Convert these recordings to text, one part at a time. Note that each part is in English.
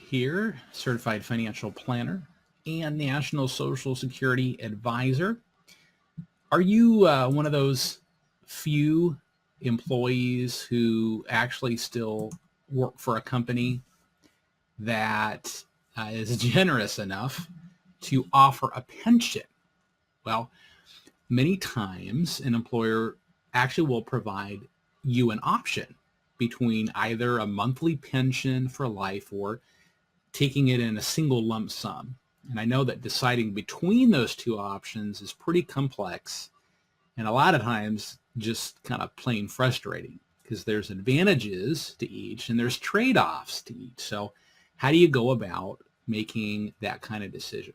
here, certified financial planner and National Social Security advisor. Are you one of those few employees who actually still work for a company that is generous enough to offer a pension? Well, many times an employer actually will provide you an option between either a monthly pension for life or taking it in a single lump sum. And I know that deciding between those two options is pretty complex and a lot of times just kind of plain frustrating because there's advantages to each and there's trade-offs to each. So how do you go about making that kind of decision?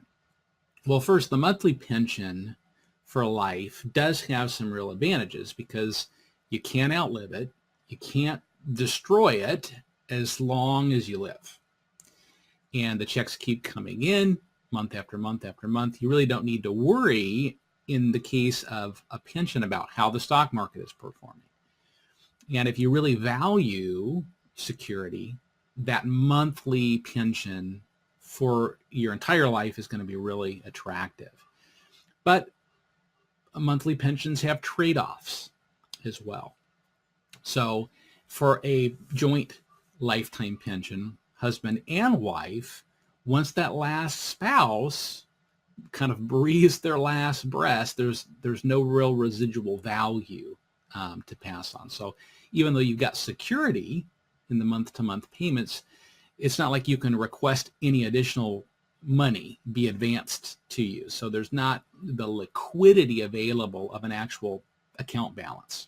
Well, first, the monthly pension for life does have some real advantages because you can't outlive it. You can't destroy it as long as you live. And the checks keep coming in month after month after month. You really don't need to worry in the case of a pension about how the stock market is performing. And if you really value security, that monthly pension for your entire life is going to be really attractive. But monthly pensions have trade-offs as well. So for a joint lifetime pension, husband and wife, once that last spouse kind of breathes their last breath, there's no real residual value to pass on. So even though you've got security in the month-to-month payments, it's not like you can request any additional money be advanced to you. So there's not the liquidity available of an actual account balance.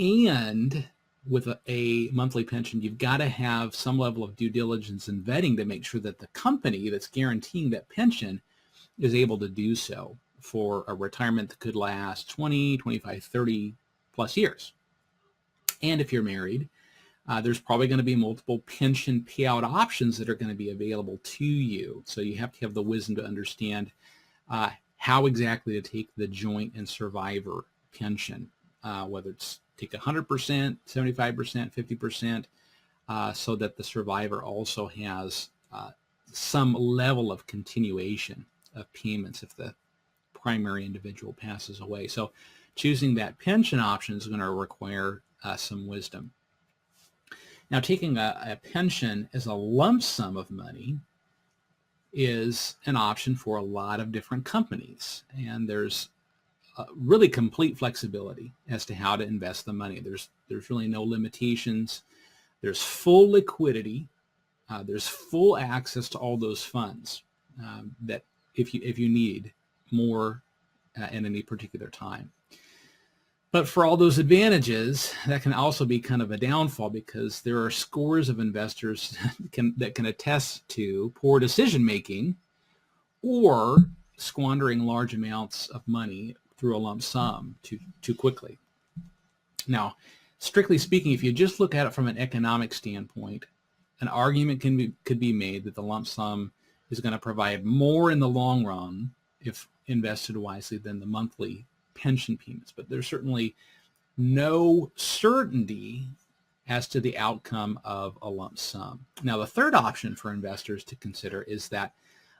And with a monthly pension, you've got to have some level of due diligence and vetting to make sure that the company that's guaranteeing that pension is able to do so for a retirement that could last 20, 25, 30 plus years. And if you're married, there's probably going to be multiple pension payout options that are going to be available to you. So you have to have the wisdom to understand how exactly to take the joint and survivor pension, whether it's take 100%, 75%, 50%, so that the survivor also has some level of continuation of payments if the primary individual passes away. So choosing that pension option is going to require some wisdom. Now, taking a pension as a lump sum of money is an option for a lot of different companies, and there's really complete flexibility as to how to invest the money. There's really no limitations. There's full liquidity. There's full access to all those funds that if you need more at any particular time. But for all those advantages, that can also be kind of a downfall because there are scores of investors that can attest to poor decision making or squandering large amounts of money through a lump sum too quickly. Now, strictly speaking, if you just look at it from an economic standpoint, an argument could be made that the lump sum is going to provide more in the long run if invested wisely than the monthly pension payments. But there's certainly no certainty as to the outcome of a lump sum. Now, the third option for investors to consider is that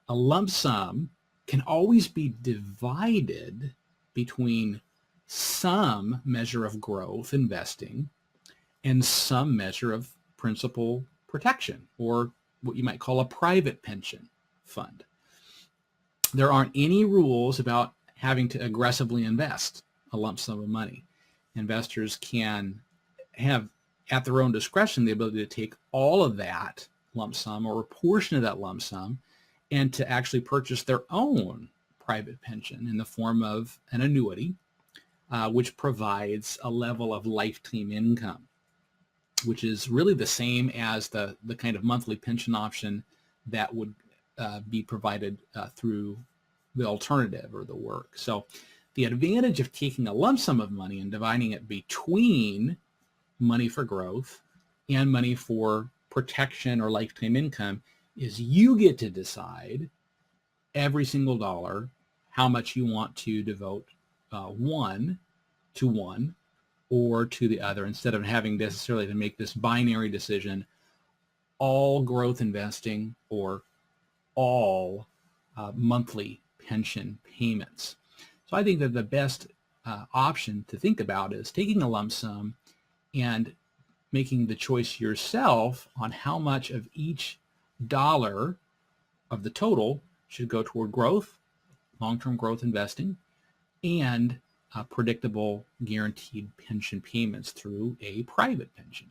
a lump sum can always be divided between some measure of growth investing and some measure of principal protection, or what you might call a private pension fund. There aren't any rules about having to aggressively invest a lump sum of money. Investors can have, at their own discretion, the ability to take all of that lump sum or a portion of that lump sum and to actually purchase their own private pension in the form of an annuity, which provides a level of lifetime income, which is really the same as the kind of monthly pension option that would be provided through the alternative or the work. So the advantage of taking a lump sum of money and dividing it between money for growth and money for protection or lifetime income is you get to decide every single dollar how much you want to devote one or to the other, instead of having necessarily to make this binary decision, all growth investing or all monthly pension payments. So I think that the best option to think about is taking a lump sum and making the choice yourself on how much of each dollar of the total should go toward growth, long-term growth investing, and predictable guaranteed pension payments through a private pension.